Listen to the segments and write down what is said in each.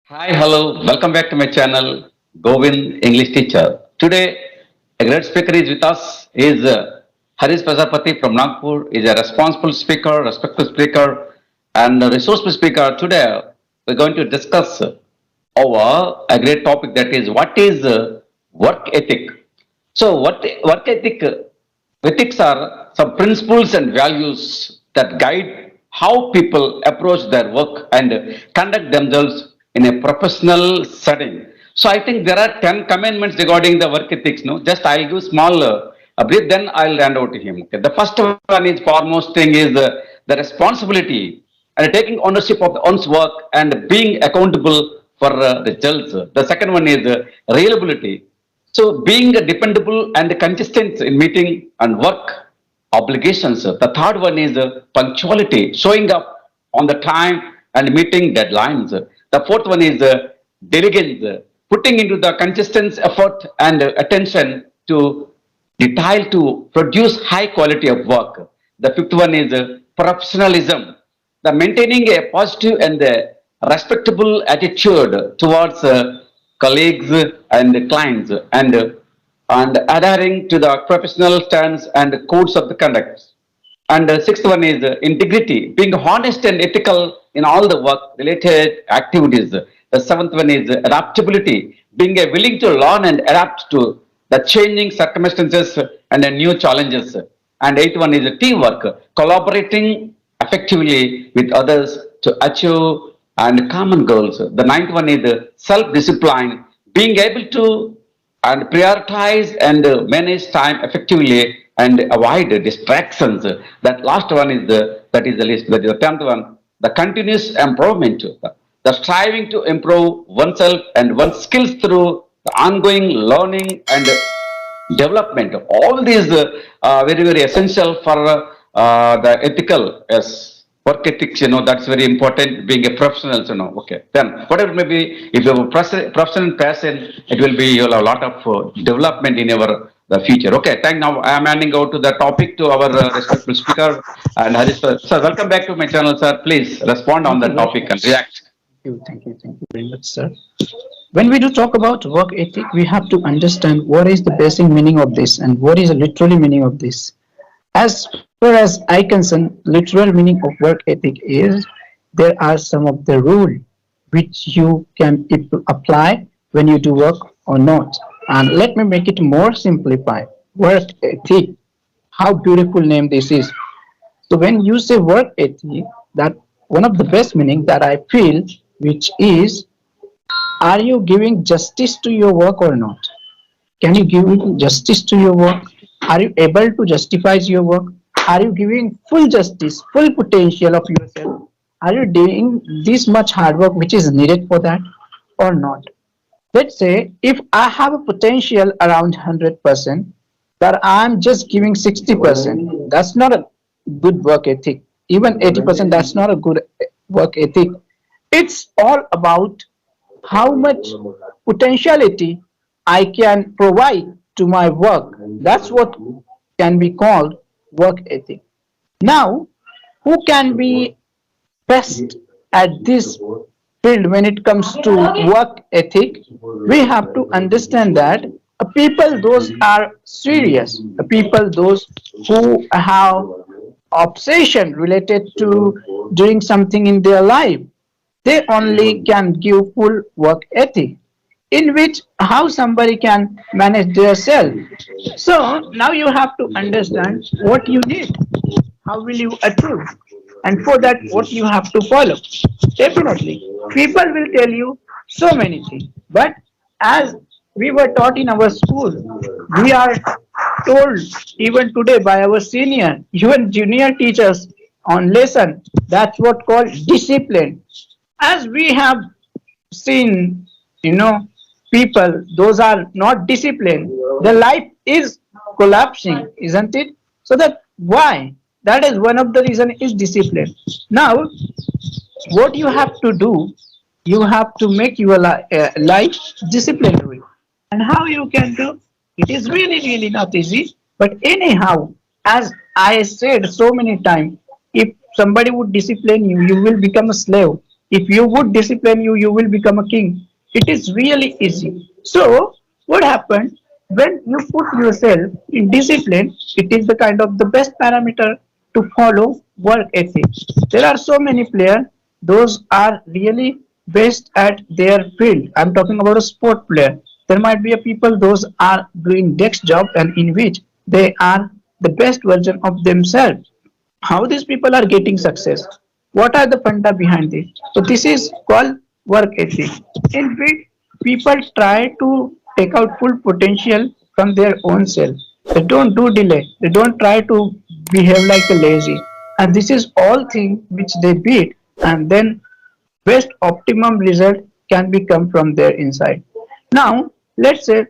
Hi, hello, welcome back to my channel, Govind English Teacher. Today, a great speaker is with us. He is Harish Prajapati from Nagpur. He is a responsible speaker, respectful speaker, and a resourceful speaker. Today, we're going to discuss over a great topic, that is what is work ethic. So, what work ethic? Ethics are some principles and values that guide how people approach their work and conduct themselves in a professional setting. So, I think there are 10 commandments regarding the work ethics. No, just I'll give small a brief, then I'll hand over to him. Okay. The first one is foremost thing is the responsibility and taking ownership of one's work and being accountable for results. The second one is reliability. So, being dependable and consistent in meeting and work obligations. The third one is punctuality, showing up on the time and meeting deadlines. The fourth one is diligence, putting into the consistent effort and attention to detail to produce high quality of work. The fifth one is professionalism, the maintaining a positive and respectable attitude towards colleagues and clients and adhering to the professional standards and codes of the conduct. And the sixth one is integrity, being honest and ethical in all the work related activities. The seventh one is adaptability, being willing to learn and adapt to the changing circumstances and the new challenges. And eighth one is teamwork, collaborating effectively with others to achieve and common goals. The ninth one is self-discipline, being able to and prioritize and manage time effectively and avoid distractions. That last one is that is the list. That is the tenth one. The continuous improvement, the striving to improve oneself and one's skills through the ongoing learning and development. All these very very essential for the ethical work ethics. That's very important. Being a professional, Okay, then whatever it may be, if you have a professional passion, it will be you'll have a lot of development in your the future. Okay, thank. Now I am handing over to the topic to our respectful speaker and Harish sir. Sir, welcome back to my channel, sir. Please respond on Thank the you very topic and much. react. Thank you very much, sir. When we do talk about work ethic, we have to understand what is the basic meaning of this and what is the literal meaning of this. As far as I concern, literal meaning of work ethic is there are some of the rule which you can apply when you do work or not. And let me make it more simplified. Work ethic, how beautiful name this is. So when you say work ethic, that one of the best meaning that I feel, which is, are you giving justice to your work or not? Can you give justice to your work? Are you able to justify your work? Are you giving full justice, full potential of yourself? Are you doing this much hard work which is needed for that or not? Let's say if I have a potential around 100%, but I'm just giving 60%, that's not a good work ethic. Even 80%, that's not a good work ethic. It's all about how much potentiality I can provide to my work. That's what can be called work ethic. Now, who can be best at this field when it comes to work ethic? We have to understand that people those are serious, people those who have obsession related to doing something in their life, they only can give full work ethic in which how somebody can manage their self. So now you have to understand what you need, how will you achieve, and for that what you have to follow. Definitely people will tell you so many things, but as we were taught in our school, we are told even today by our senior, even junior teachers on lesson, that's what called discipline. As we have seen, you know, people, those are not disciplined, the life is collapsing, isn't it? So that why? That is one of the reason is discipline. Now, what you have to do, you have to make your life disciplinary. And how you can do? It is really, really not easy. But anyhow, as I said so many times, if somebody would discipline you, you will become a slave. If you would discipline you, you will become a king. It is really easy. So, what happened when you put yourself in discipline? It is the kind of the best parameter to follow work ethics. There are so many players; those are really best at their field. I'm talking about a sport player. There might be a people; those are doing desk job and in which they are the best version of themselves. How these people are getting success, what are the funda behind this. So this is called work ethic, in which people try to take out full potential from their own self. They don't do delay, they don't try to behave like a lazy, and this is all thing which they beat, and then best optimum result can be come from their inside. Now let's say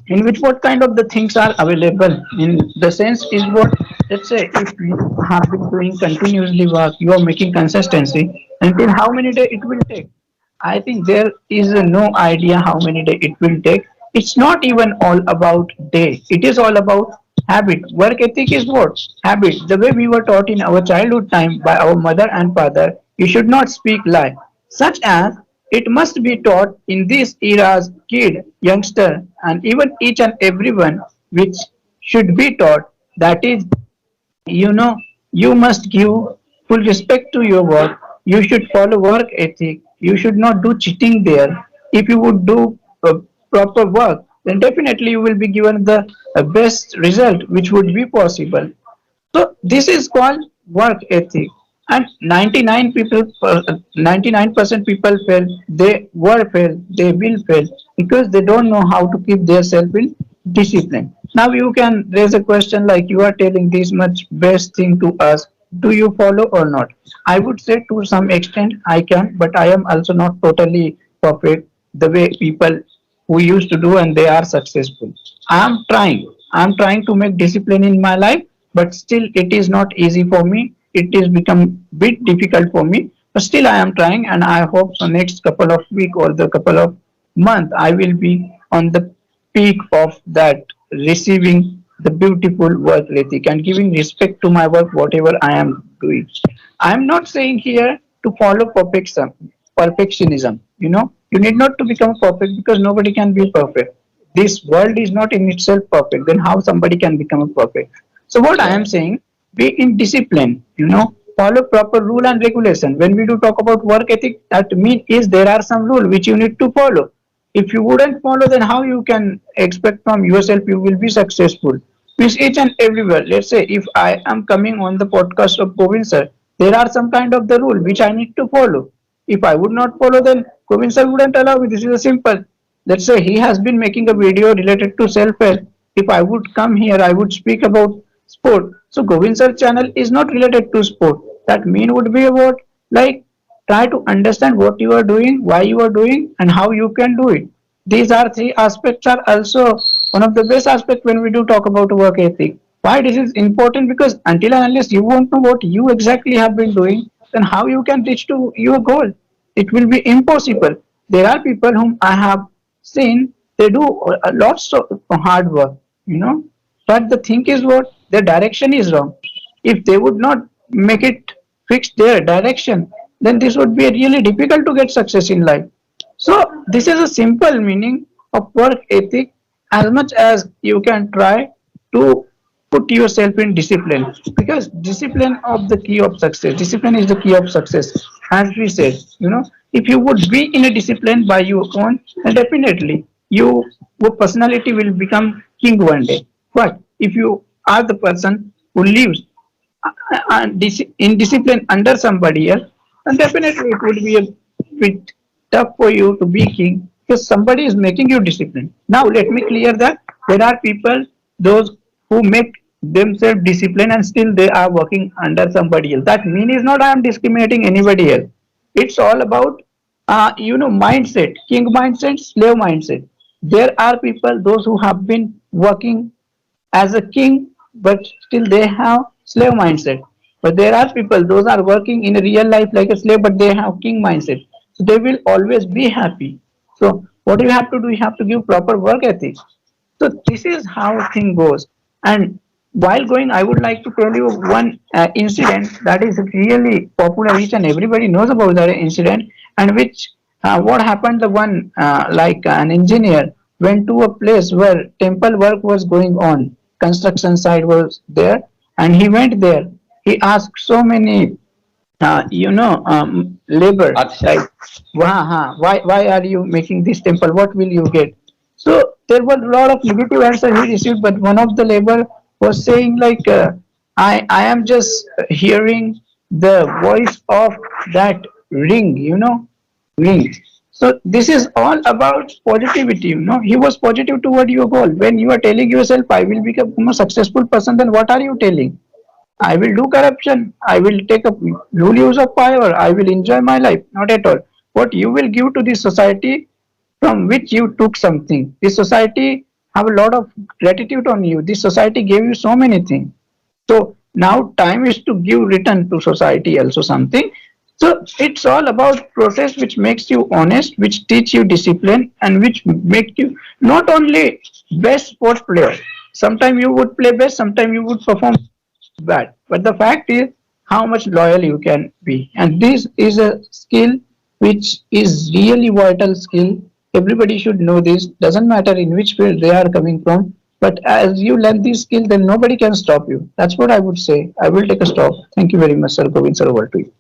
in which what kind of the things are available in the sense is what, let's say if you have been doing continuously work, you are making consistency until how many days it will take. I think there is no idea how many days it will take. It's not even all about day, it is all about habit. Work ethic is what? Habit. The way we were taught in our childhood time by our mother and father, you should not speak lie, such as it must be taught in these eras, kid, youngster, and even each and everyone, which should be taught. That is, you know, you must give full respect to your work. You should follow work ethic. You should not do cheating there. If you would do proper work, then definitely you will be given the best result which would be possible. So this is called work ethic. And 99% people fail. They were fail. They will fail because they don't know how to keep their self in discipline. Now you can raise a question like you are telling this much best thing to us. Do you follow or not? I would say to some extent I can, but I am also not totally perfect the way people who used to do and they are successful. I'm trying. I'm trying to make discipline in my life, but still it is not easy for me. It is become bit difficult for me, but still I am trying, and I hope so next couple of week or the couple of month I will be on the peak of that, receiving the beautiful work ethic and giving respect to my work whatever I am doing. I am not saying here to follow perfectionism. You need not to become perfect because nobody can be perfect. This world is not in itself perfect. Then how somebody can become a perfect? So what I am saying, be in discipline. Follow proper rule and regulation. When we do talk about work ethic, that means is there are some rule which you need to follow. If you wouldn't follow, then how you can expect from yourself you will be successful? Means each and everywhere. Let's say if I am coming on the podcast of Govind sir, there are some kind of the rule which I need to follow. If I would not follow, then Govind sir wouldn't allow me. This is a simple. Let's say he has been making a video related to self-help. If I would come here, I would speak about sport. So Govind sir channel is not related to sport. That mean would be about like try to understand what you are doing, why you are doing, and how you can do it. These are three aspects are also one of the best aspects when we do talk about work ethic. Why this is important? Because until and unless you won't know what you exactly have been doing, then how you can reach to your goal? It will be impossible. There are people whom I have seen, they do lots of hard work, but the thing is what? Their direction is wrong. If they would not make it fix their direction, then this would be really difficult to get success in life. So this is a simple meaning of work ethic. As much as you can try to put yourself in discipline, because discipline of the key of success. Discipline is the key of success. As we said, if you would be in a discipline by your own, then definitely your personality will become king one day. But if you are the person who lives in discipline under somebody else, then definitely it would be a bit tough for you to be king because somebody is making you discipline. Now let me clear that there are people those who make themselves discipline and still they are working under somebody else. That mean is not I am discriminating anybody else. It's all about mindset, king mindset, slave mindset. There are people those who have been working as a king, but still they have slave mindset. But there are people, those are working in a real life like a slave, but they have king mindset. So they will always be happy. So what you have to do, you have to give proper work ethic. So this is how thing goes. And while going, I would like to tell you one incident that is really popular, each and everybody knows about that incident, and which what happened. The one like an engineer went to a place where temple work was going on, construction site was there, and he went there. He asked so many labor, Acha. like, why are you making this temple? What will you get? So there were a lot of negative answer he received, but one of the labor was saying like, I am just hearing the voice of that ring, ring. So this is all about positivity, He was positive toward your goal. When you are telling yourself, I will become a successful person, then what are you telling? I will do corruption. I will take a full use of power. I will enjoy my life. Not at all. What you will give to this society from which you took something. This society have a lot of gratitude on you. This society gave you so many things. So now time is to give return to society also something. So it's all about process which makes you honest, which teach you discipline, and which make you not only best sports player. Sometimes you would play best, sometimes you would perform bad. But the fact is how much loyal you can be. And this is a skill which is really vital skill. Everybody should know this. Doesn't matter in which field they are coming from. But as you learn this skill, then nobody can stop you. That's what I would say. I will take a stop. Thank you very much, Sir Govind sir. Over to you.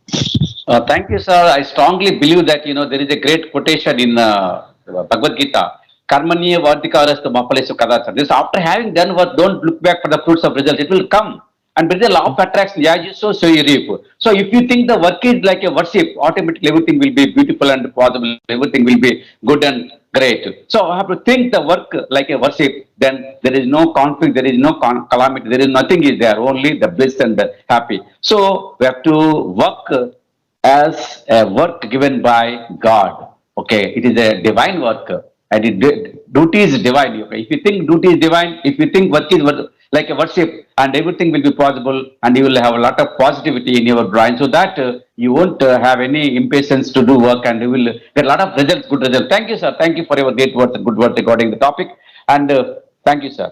Thank you, sir. I strongly believe that there is a great quotation in Bhagavad Gita. Karmaniya vardikarastu mapalesu kadachana. This after having done work, don't look back for the fruits of result. It will come. And there is a law of attraction. As you sow, so you reap. So if you think the work is like a worship, automatically everything will be beautiful and possible. Everything will be good and great. So I have to think the work like a worship. Then there is no conflict. There is no calamity. There is nothing is there. Only the bliss and the happy. So we have to work as a work given by God. Okay, it is a divine work, and duty is divine. Okay, if you think duty is divine, if you think work is like a worship, and everything will be possible, and you will have a lot of positivity in your brain, so that you won't have any impatience to do work, and you will get a lot of results, good results. Thank you, sir. Thank you for your great words and good words regarding the topic, and thank you, sir.